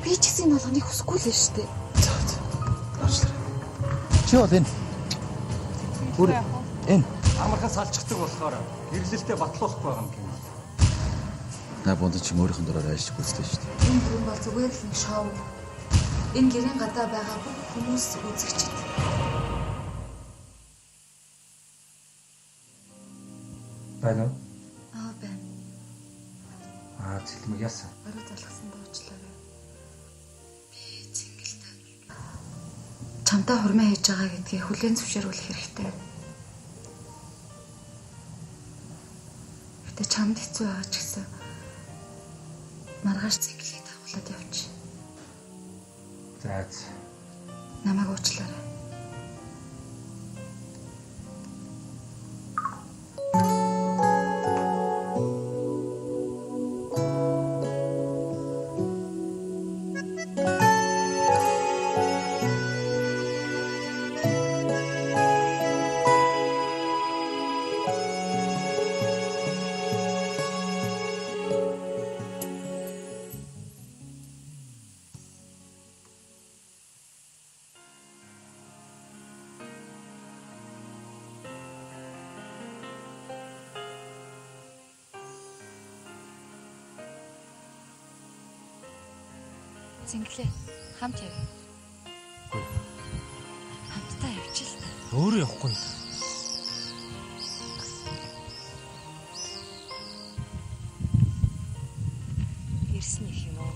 Би ч гэсэн энэ болгоныг хүсэхгүй л шүү дээ. Уучлаарай. Чи бол энэ. Бүр энэ Амархан салчдаг болохоор гэрлэлтэд батлуулахгүй байгаа юм гинэ. на бонд чи өөрийнх нь дураар ажиллаж үзлээ шүү дээ. Энэ бүрэн бол зүгээр л нэг шоу. Энэ гэрийн гадаа байгаа бүх хүмүүс үзэгчд. Байна уу? Байна. Цэлмэг яасан? Баруун залгасан дуучлаарай. Би цэнгэлтэй. Чамтай хурмаа хийж байгаа гэдгийг хүлээн зөвшөөрөх хэрэгтэй. Гэтэ чамд хэцүү байгаа ч гэсэн маргааш цэнгэлийг дагуулад явчих. За. Намайг уучлаарай. Цэнгэлээ хамт яв. Хамтдаа явчих л. Өөрөө явахгүй. Ирсэн их юм уу?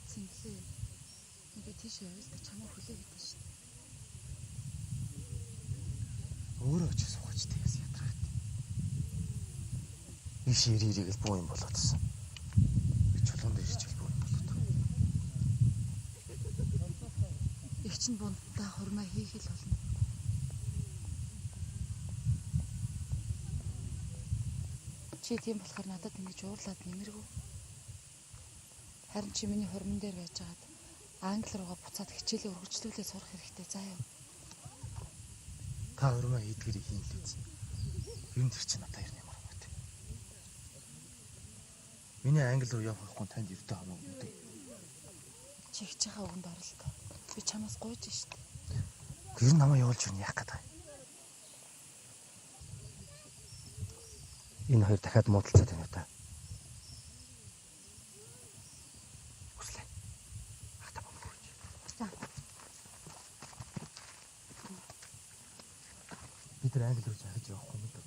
Цэнгэлээ. Ингээ тийш явал та чамаа хүлээгээд шүү дээ. өөрөө ч суугач тэгээс ядраад. Иш ирийг л буу юм болоодсон. Би чулуун дээр ичвэл буу юм болоод. Их чинь бунтаа хурмаа хийх л болно. Чи тийм болохоор надад ингэж уурлаад нэмэргүй. Харин чи миний хурман дээр байжгаад англи руугаа буцаад хичээлээ өргөжлүүлээ сурах хэрэгтэй заа юу. Та хурмаа хийдгэрийг хийн л үзье. Ер нь тэр чинь надад ирнэ ямар юм бэ? Миний англи руу явах хүн танд өвдөө хамаагүй гэдэг. Чи хич байгаа үгэнд оролдоо. Би чамаас гуйж штэ. Ер нь намайг явуулж юу яах гэдэг. Энэ хоёр дахиад муудалцаад байна уу та? Хүслээ. Хата бомбооч. За. Бид нар англи руу захиж явахгүй юм даа.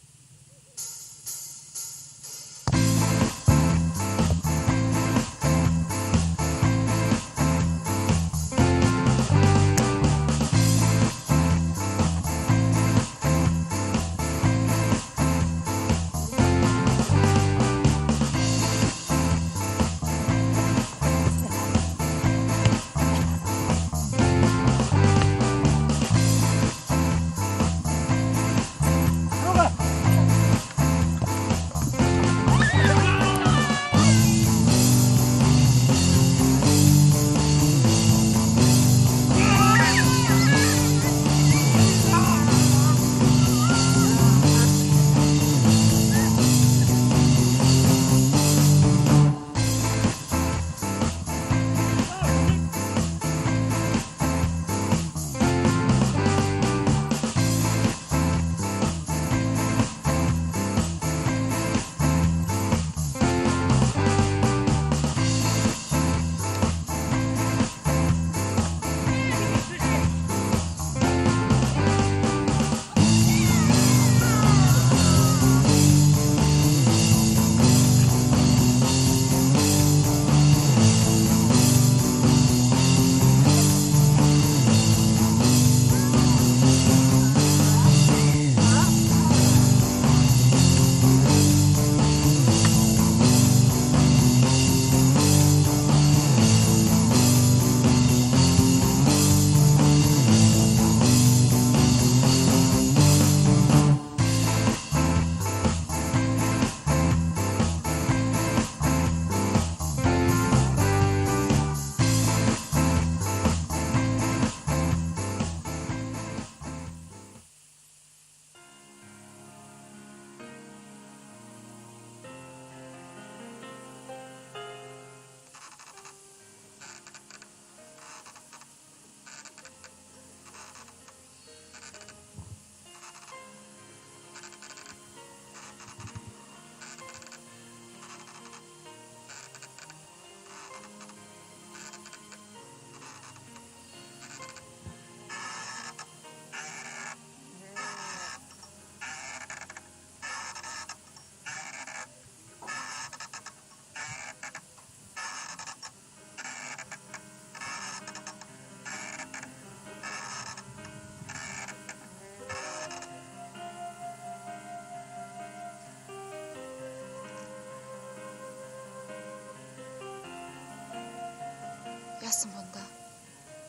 Яасан бундаа?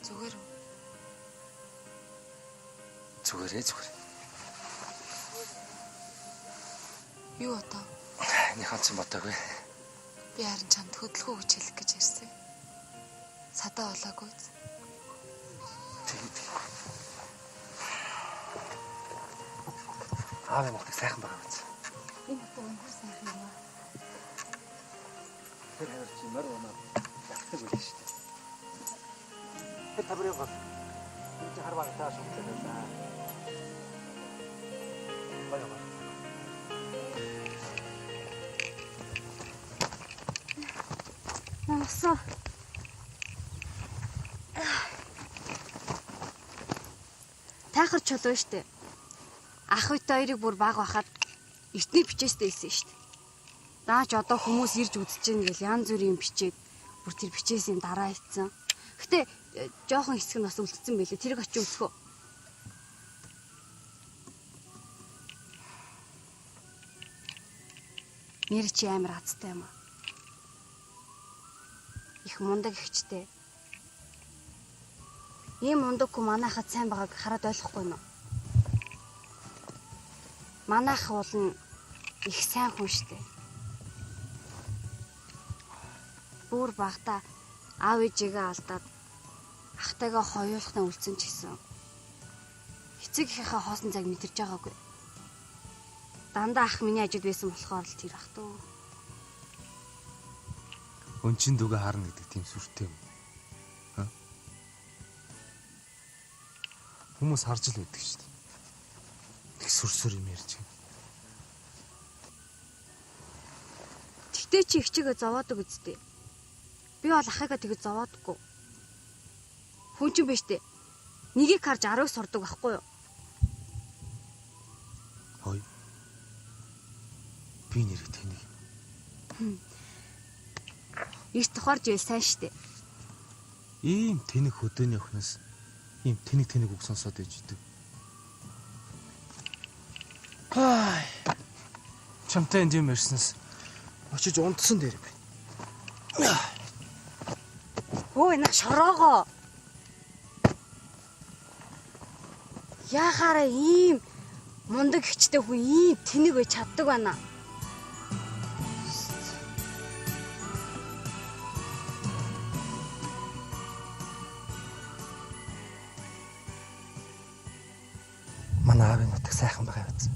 Зүгээр үү? Зүгээр. Юу одоо? Энийг ч бодоогүй. Би харин чамд хөдөлгөөн гэж хэлэх гэж ирсэн. Садаа болоогүй. Тэгээд аавын нутаг сайхан байгаа биз. Энэ утга үнэхээр сайхан юм аа. Тэр хавар чи мөр унаад ятдаг байл шүү дээ. Тэр таврыг гол. Энд хар багтаа шүмжлээ байлаа. Баяа. Насаа. Тайхар чулуу штэ. Ах үйтэй хоёрыг бүр баг бахад эртний бичээстэй хэлсэн штэ. Даач одоо хүмүүс ирж үзэж гин гэл янз бүрийн бичээд бүр тэр бичээсийн дараа ийцэн. Гэтэ жоохон хэсэг нь бас үлдсэн байлээ. Тэрийг очиж үзхөө. Нэр чи амар азтай юм аа. Их мундаг ихчтэй. Ийм мундаг хүн манайхад сайн байгааг хараад ойлгохгүй юу? Манайх бол их сайн хүн штэ. Бүр багтаа аав ээжигээ алдаад ахтайгаа хоёулахна үлдсэн ч гэсэн эцэг ихийнхээ хоосон цаг мэдэрч байгаагүй. Дандаа ах миний ажид байсан болохоор л тэр ах туу. Өнчин дүгэ харна гэдэг тийм сүртэй юм. Ха? Хүмүүс харж л байдаг шүү дээ. Тэг сүрсүр юм ярьж байна. Тэгтээ чи ихчигээ зовоодог үсттэй. Би бол ахыгаа тэгэж зовоодаггүй. Хүн чинь биш дээ. Нэгийг харж 10-ыг сурдаг байхгүй юу? Хой. Би нэр тэнийг. Их тухаарж ийл сайн штэ. Ийм тэнэг хөдөөний өхнөөс ийм тэнэг үг сонсоод иж идэв. Хай. Чамтай энд юм ярьснаас очиж унтсан дээр байна. Өө энэ шороогоо. Яхаараа ийм мундаг ихчтэй хүн ийм тэнэг байж чаддаг байна. Манай аавын нутаг сайхан байгаа биз.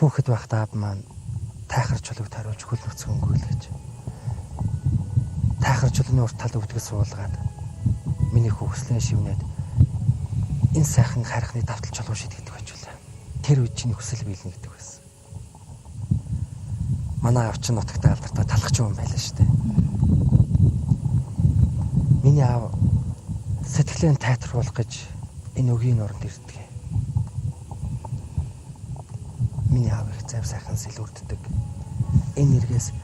Хүүхэд байхдаа аав маань тайхар чулууг тариулж хөл нуцг өнгөөлгөж. Тайхар чулууны урт тал өвдгөс суулгаад миний хөвслэн шивнээд энэ сайхан харихны давтал чулуу шидэгдэг байжулаа. Тэр үед чиний хүсэл биелнэ гэдэг байсан. Манай аав чинь нутагтаа алдартай талхч юм байлаа шүү дээ. Миний аав сэтгэлээ тайтруулах гэж энэ өгийн оронд ирдэг. Миний аав их зав сайхан сэлүүрддэг. Энэ эргээс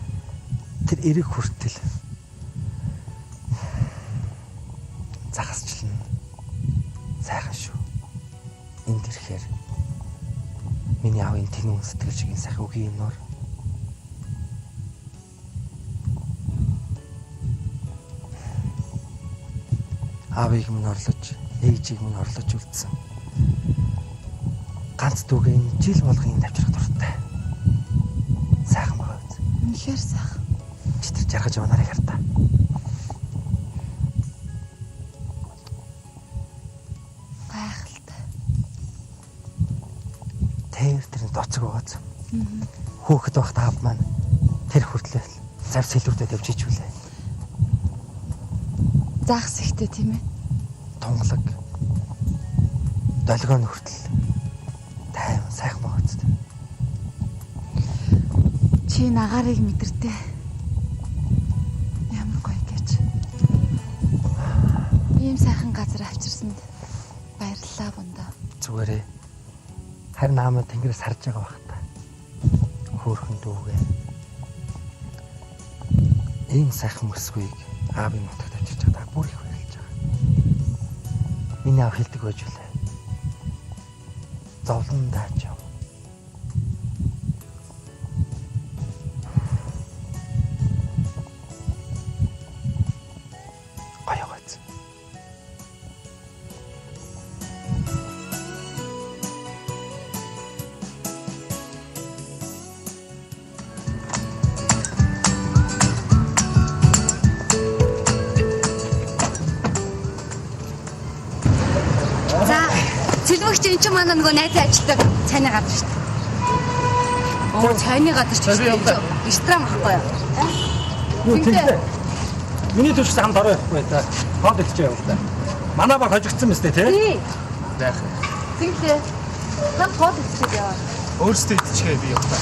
тэр эрэг хүртэл загасчлан сайхан шүү. Энд ирэхээр миний аавын тэнүүн сэтгэл шиг энэ сайхан өгийн нор. Аавыг минь орлож, ээжийг минь орлож үлдсэн. Ганц дүүгээ энэ жил болгон тавьчих дуртай. Сайхан байгаа биз. Үнэхээр сайхан. Чи тэр жаргаж яваа нарыг хар та. Гайхалтай. Тэр доцог байгааз. Хүүхэд байхад аав маань тэр хүртлээ зав сэлүүрдээ тавьж ичүүлээ. Загс ихтэй тийм ээ. Тунгалаг. Долгион хүртэл тайван сайхан байгаа биз. Чи нагарыг мэдэртэй. Ямар гоё гэж. Ийм сайхан газар авчирсанд баярлалаа бундаа. Зүгээрээ. Харин аамаа тэнгэрээс харж байгаа байх та. Хөөхөн дүүгээ. Ийм сайхан өсвийг аавын нутагт авчирч байгаа бүр их баярлж байгаа. Миний аав хэлдэг байж үлээ. Зовлон дааж яв. Төлөвч эн чинь манай нөгөө найзын ажилтдаг цайны газар шүү дээ. Оо цайны газар ч гэсэн ресторан ахгүй юу? Юу тийм. Миний төлөвч хамт ороо явахгүй та. Хоод идчихээ явуулаа. Манай баг хожигдсан мэт тий. Тий. Байх. Тэгтээ. Хам хот идчихээ яваа. Өөрсдөө идчихээ би явуулаа.